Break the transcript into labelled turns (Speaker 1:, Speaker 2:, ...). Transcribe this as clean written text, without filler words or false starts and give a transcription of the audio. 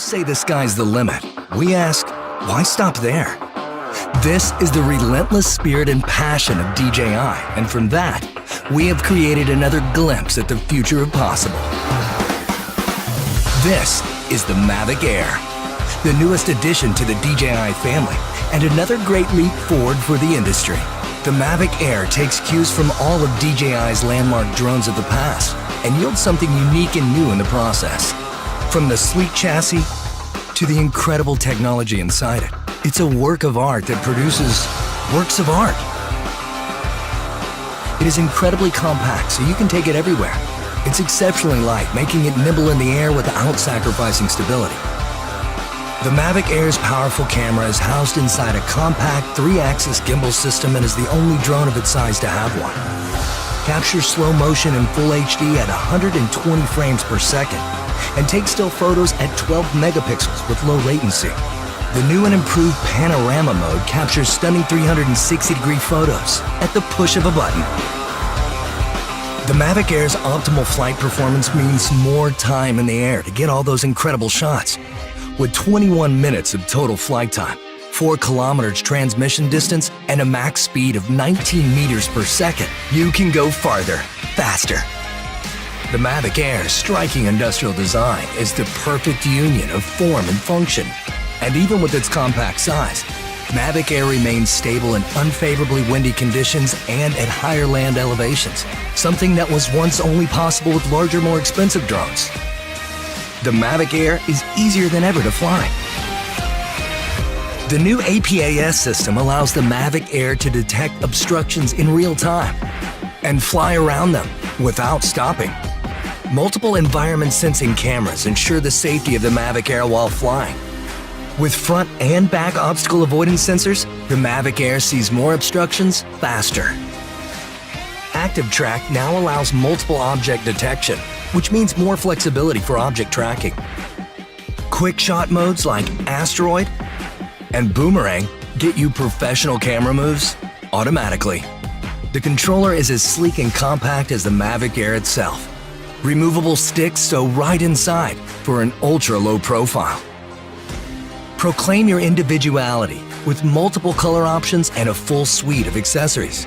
Speaker 1: say the sky's the limit, we ask, why stop there? This is the relentless spirit and passion of DJI, and from that, we have created another glimpse at the future of possible. This is the Mavic Air, the newest addition to the DJI family, and another great leap forward for the industry. The Mavic Air takes cues from all of DJI's landmark drones of the past and yields something unique and new in the process. From the sleek chassis to the incredible technology inside it, it's a work of art that produces works of art. It is incredibly compact, so you can take it everywhere. It's exceptionally light, making it nimble in the air without sacrificing stability. The Mavic Air's powerful camera is housed inside a compact 3-axis gimbal system and is the only drone of its size to have one. Captures slow motion in full HD at 120 frames per second and takes still photos at 12 megapixels with low latency. The new and improved panorama mode captures stunning 360-degree photos at the push of a button. The Mavic Air's optimal flight performance means more time in the air to get all those incredible shots. With 21 minutes of total flight time, 4 kilometers transmission distance, and a max speed of 19 meters per second, you can go farther, faster. The Mavic Air's striking industrial design is the perfect union of form and function. And even with its compact size, Mavic Air remains stable in unfavorably windy conditions and at higher land elevations, something that was once only possible with larger, more expensive drones. The Mavic Air is easier than ever to fly. The new APAS system allows the Mavic Air to detect obstructions in real time and fly around them without stopping. Multiple environment sensing cameras ensure the safety of the Mavic Air while flying. With front and back obstacle avoidance sensors, the Mavic Air sees more obstructions faster. Active Track now allows multiple object detection, which means more flexibility for object tracking. Quick shot modes like Asteroid and Boomerang get you professional camera moves automatically. The controller is as sleek and compact as the Mavic Air itself. Removable sticks sew right inside for an ultra-low profile. Proclaim your individuality with multiple color options and a full suite of accessories.